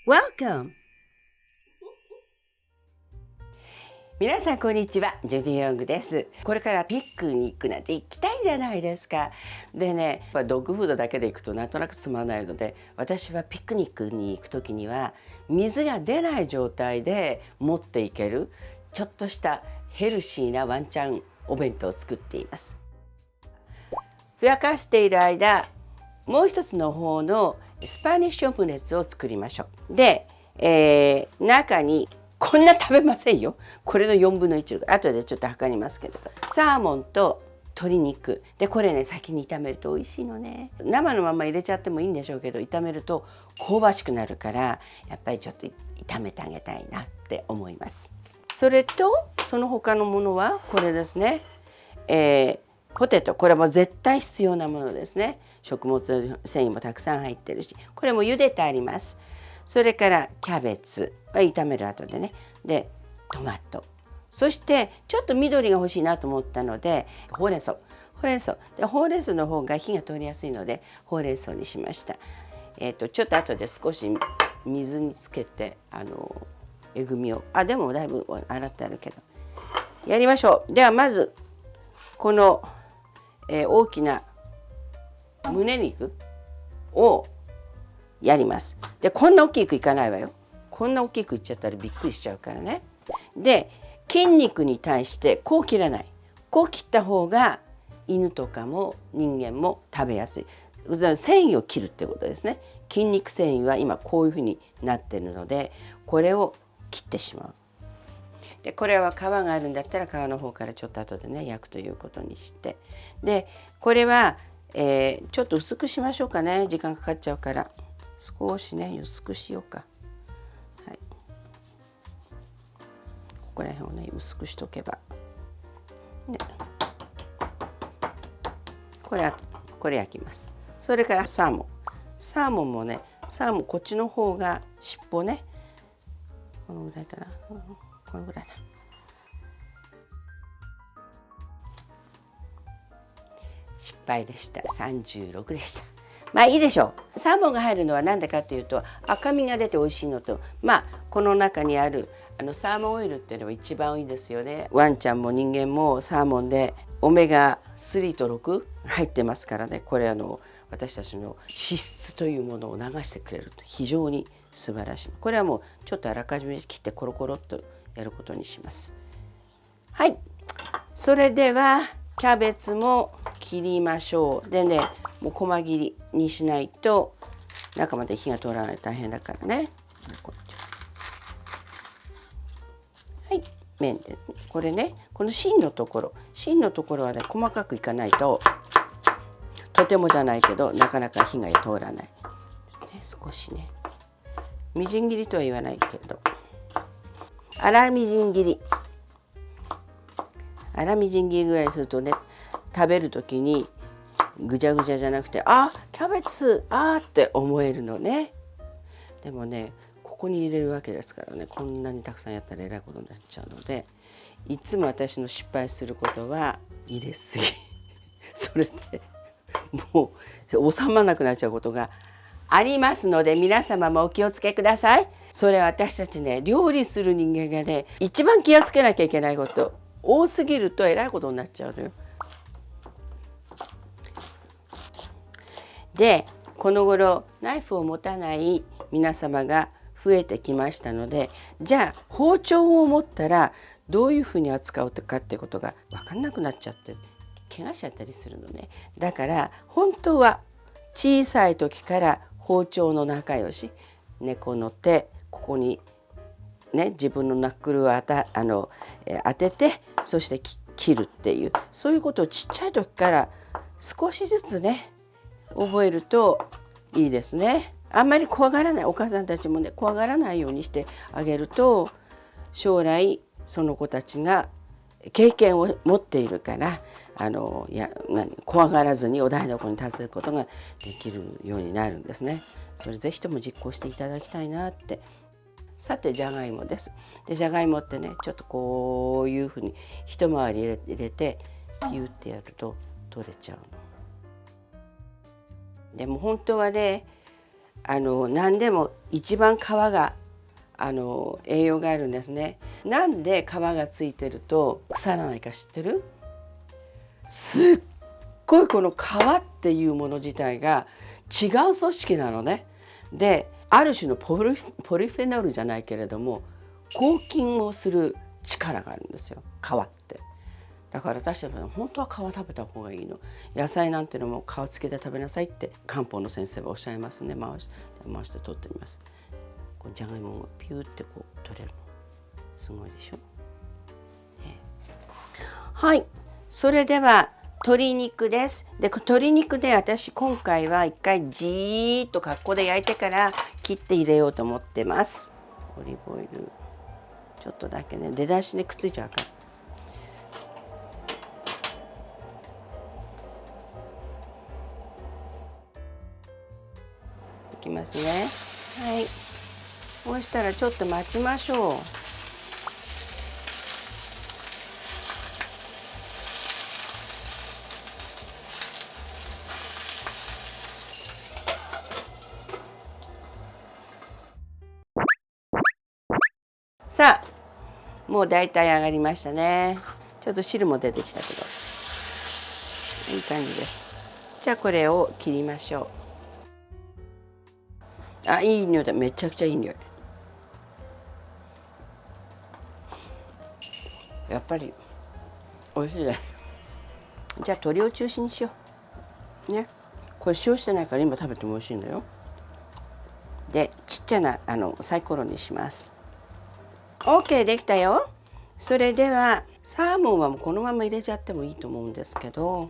Welcome! 皆さんこんにちは、ジュディ・ヨングです。これからピクニックなんて行きたいじゃないですか。でね、ドッグフードだけで行くとなんとなくつまらないので、私はピクニックに行く時には水が出ない状態で持っていけるちょっとしたヘルシーなワンちゃんお弁当を作っています。ふやかしている間、もう一つの方のスパニッシュオムレツを作りましょう。で、中にこんな食べませんよ。これの4分の1。後でちょっと測りますけど。サーモンと鶏肉。で、これね、先に炒めると美味しいのね。生のまま入れちゃってもいいんでしょうけど、炒めると香ばしくなるから、やっぱりちょっと炒めてあげたいなって思います。それと、その他のものはこれですね。ポテト。これも絶対必要なものですね。食物繊維もたくさん入ってるし、これも茹でてあります。それからキャベツは炒める後でね。で、トマト。そしてちょっと緑が欲しいなと思ったので、ほうれん草。ほうれん草。で、ほうれん草の方が火が通りやすいので、ほうれん草にしました。ちょっと後で少し水につけて、えぐみを。でもだいぶ洗ってあるけど。やりましょう。ではまず、この、大きな胸肉をやります。で、こんな大きくいかないわよ。こんな大きくいっちゃったらびっくりしちゃうからね。で、筋肉に対してこう切らない。こう切った方が犬とかも人間も食べやすい。繊維を切るってことですね。筋肉繊維は今こういうふうになってるので、これを切ってしまう。で、これは皮があるんだったら皮の方からちょっと後でね焼くということにして、でこれは、ちょっと薄くしましょうかね。時間かかっちゃうから少しね薄くしようか。はい、ここら辺をね薄くしとけば、ね、これ焼きます。それからサーモンもね、こっちの方が尻尾ね、このぐらいかな、このぐらいだ。失敗でした。36でした。まあいいでしょう。サーモンが入るのは何でかというと、赤みが出て美味しいのと、この中にあるサーモンオイルっていうのは一番いいですよね。ワンちゃんも人間もサーモンでオメガ3と6入ってますからね。これ私たちの脂質というものを流してくれると非常に素晴らしい。これはもうちょっとあらかじめ切ってコロコロっとやることにします。はい。それではキャベツも切りましょう。でね、もう細切りにしないと中まで火が通らないと大変だからね。はい、麺でこれね、この芯のところはね細かくいかないと、とてもじゃないけどなかなか火が通らない。ね、少しね、みじん切りとは言わないけど、粗みじん切り。粗みじん切りぐらいするとね、食べる時にぐちゃぐちゃじゃなくて、キャベツって思えるのね。でもね、ここに入れるわけですからね、こんなにたくさんやったらえらいことになっちゃうので、いつも私の失敗することは入れすぎそれでもう収まらなくなっちゃうことがありますので、皆様もお気をつけください。それは私たちね、料理する人間がね一番気をつけなきゃいけないこと、多すぎるとえらいことになっちゃうのよ。で、この頃ナイフを持たない皆様が増えてきましたので、じゃあ包丁を持ったらどういうふうに扱うかってことが分かんなくなっちゃって、怪我しちゃったりするのね。だから本当は小さい時から包丁の仲良し、猫の手ここにね、自分のナックルを当てて、そして切るっていう、そういうことをちっちゃい時から少しずつね覚えるといいですね。あんまり怖がらない、お母さんたちもね怖がらないようにしてあげると、将来その子たちが経験を持っているから怖がらずにお台所に立つことができるようになるんですね。それぜひとも実行していただきたいなって。さて、じゃがいもです。で、じゃがいもってね、ちょっとこういうふうに一回り入れてピューってやると取れちゃうの。でも本当はね、何でも一番皮が栄養があるんですね。なんで皮がついてると腐らないか知ってる？すっごいこの皮っていうもの自体が違う組織なのね。である種のポリフェノールじゃないけれども抗菌をする力があるんですよ、皮って。だから私たちは本当は皮食べた方がいいの。野菜なんてのも皮付きで食べなさいって漢方の先生はおっしゃいますね。回して取ってみます。こうじゃがいもがピューってこう取れるのすごいでしょ、ね、はい。それでは鶏肉です。で鶏肉で私今回は一回じーっと格好で焼いてから切って入れようと思ってます。オリーブオイルちょっとだけね、出だしでくっついちゃうから。いきますね。はい。そうしたらちょっと待ちましょう。さあ、もうだいたい上がりましたね。ちょっと汁も出てきたけどいい感じです。じゃあこれを切りましょう。あ、いい匂いだ。めちゃくちゃいい匂い。やっぱり美味しいです。じゃあ鶏を中心にしようね。これ塩してないから今食べても美味しいんだよ。でちっちゃなサイコロにします。 OK できたよ。それではサーモンはもうこのまま入れちゃってもいいと思うんですけど、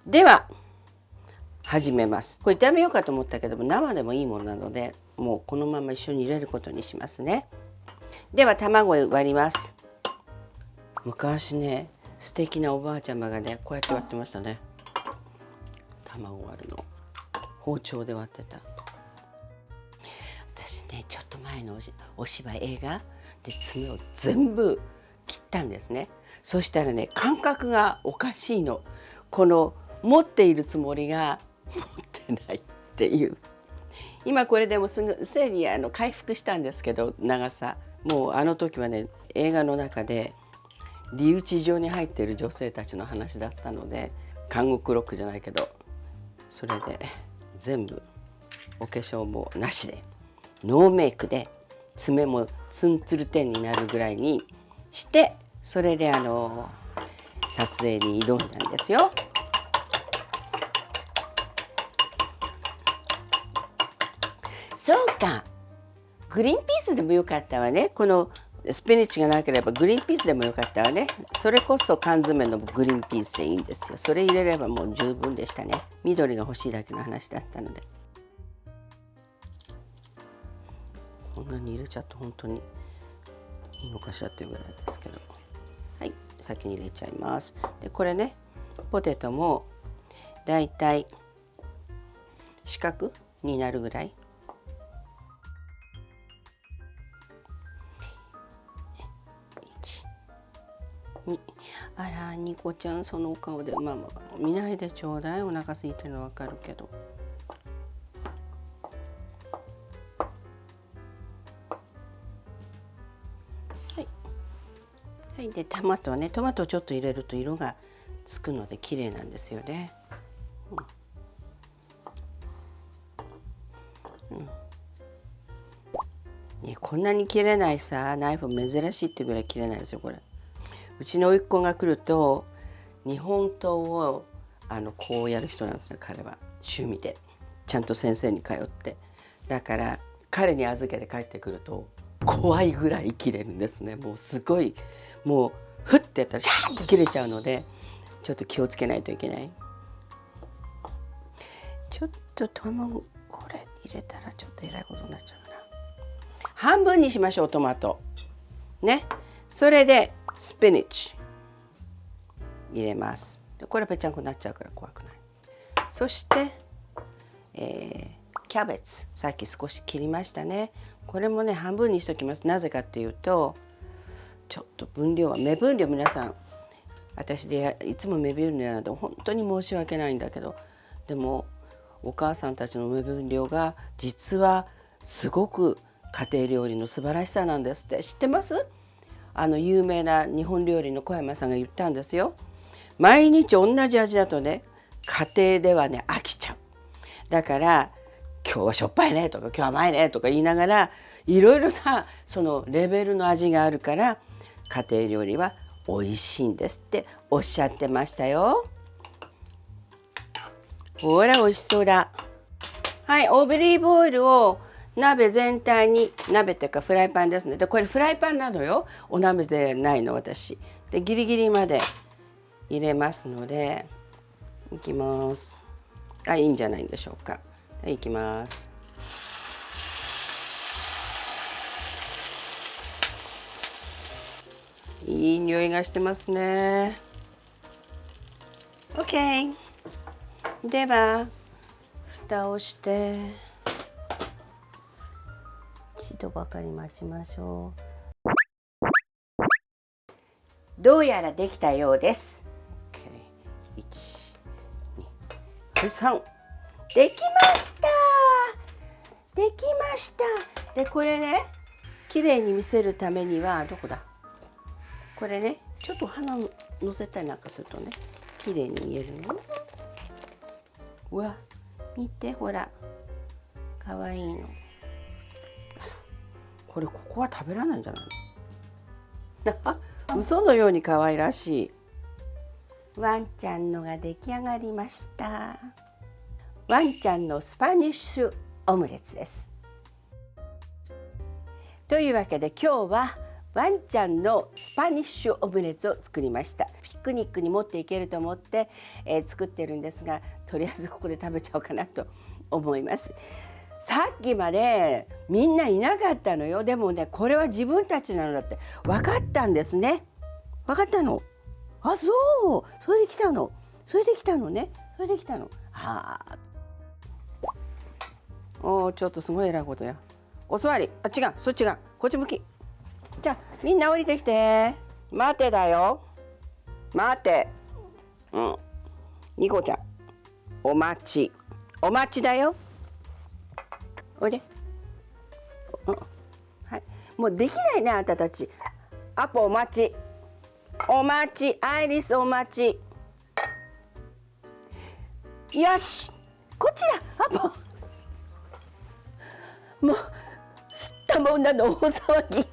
では始めます。これ炒めようかと思ったけども生でもいいものなのでもうこのまま一緒に入れることにしますね。では卵を割ります。昔ね素敵なおばあちゃまがねこうやって割ってましたね。卵割るの包丁で割ってた。私ねちょっと前のお芝居映画で爪を全部切ったんですね。そしたらね感覚がおかしいの。この持っているつもりが持ってないっていう。今これでもすぐに回復したんですけど、長さもうあの時はね映画の中で留置場に入っている女性たちの話だったので、監獄ロックじゃないけどそれで全部お化粧もなしでノーメイクで爪もツンツルテンになるぐらいにして、それで撮影に挑んだんですよ。そうか、グリーンピースでもよかったわね。このスピニッチがなければグリーンピースでもよかったわね。それこそ缶詰のグリーンピースでいいんですよ。それ入れればもう十分でしたね。緑が欲しいだけの話だったので。こんなに入れちゃって本当にいいのかしらっていうぐらいですけど、はい、先に入れちゃいます。でこれねポテトもだいたい四角になるぐらい。あらニコちゃんそのお顔でまあ見ないでちょうだい。お腹空いてるのわかるけど。はい、はい、でトマトをちょっと入れると色がつくので綺麗なんですよね。ね、こんなに切れないさナイフ珍しいってぐらい切れないですよこれ。うちの甥っ子が来ると日本刀をこうやる人なんですよ。彼は趣味でちゃんと先生に通って、だから彼に預けて帰ってくると怖いぐらい切れるんですね。もうすごいもうふってやったらシャーッと切れちゃうのでちょっと気をつけないといけない。ちょっと卵これ入れたらちょっとえらいことになっちゃうな。半分にしましょうトマトね。それでスピニッチ入れます。これぺちゃんこになっちゃうから怖くない。そして、キャベツさっき少し切りましたね。これもね半分にしときます。なぜかっていうとちょっと分量は目分量皆さん私でいつも目分量なんで本当に申し訳ないんだけど、でもお母さんたちの目分量が実はすごく家庭料理の素晴らしさなんですって。知ってます？有名な日本料理の小山さんが言ったんですよ。毎日同じ味だとね、家庭ではね飽きちゃう。だから今日はしょっぱいねとか今日は甘いねとか言いながら、いろいろなそのレベルの味があるから、家庭料理は美味しいんですっておっしゃってましたよ。ほら美味しそうだ。はい、オリーブオイルを鍋全体に、鍋っていうかフライパンですね。でこれフライパンなのよ、お鍋でないの私。でギリギリまで入れますので、いきます。いいんじゃないでしょうか。いきます。いい匂いがしてますね。 OK。 では蓋をして一度ばかり待ちましょう。どうやらできたようです。 OK。 1、2、3。できました。できました。でこれね、綺麗に見せるためにはどこだ、これね、ちょっと花のせたりなんかするとね綺麗に見えるの。うわ、見てほら、かわいいの。これここは食べられないんじゃないの嘘のように可愛らしい。ワンちゃんのが出来上がりました。ワンちゃんのスパニッシュオムレツです。というわけで今日はワンちゃんのスパニッシュオムレツを作りました。ピクニックに持っていけると思って、作ってるんですが、とりあえずここで食べちゃおうかなと思います。さっきまでみんないなかったのよ。でもね、これは自分たちなのだって分かったんですね。分かったの。あ、そう、それで来たの。それで来たのね。それで来たの。はあ。ちょっとすごい偉いことや。お座り。あ、違う、そっちがこっち向き。じゃあみんな降りてきて。待てだよ。待て。ニコちゃん、お待ち。お待ちだよ。おいで。はい。もうできないね、あんたたち。アポお待ち。お待ち。アイリスお待ち。よし。こっちだ。アポ。もうすったもんだの大騒ぎ。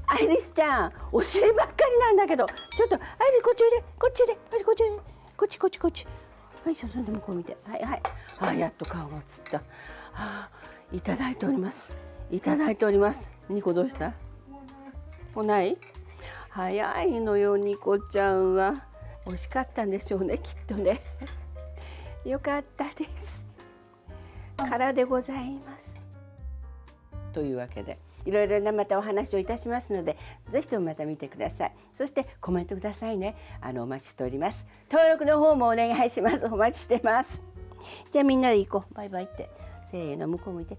アイリスちゃん、お尻ばっかりなんだけど、ちょっとアイリスこっちおいで、こっちで、こっちおいで、こっちこっちこっち。はい、そんで向こう見て、はいはい。やっと顔が映った。いただいております。いただいております。ニコどうした？もうない？早いのよ、ニコちゃんは。美味しかったんでしょうね、きっとね。よかったです。からでございます。というわけで、いろいろなまたお話をいたしますので、ぜひともまた見てください。そしてコメントくださいね。お待ちしております。登録の方もお願いします。お待ちしてます。じゃあみんなで行こう。バイバイって。せーの、向こう向いて。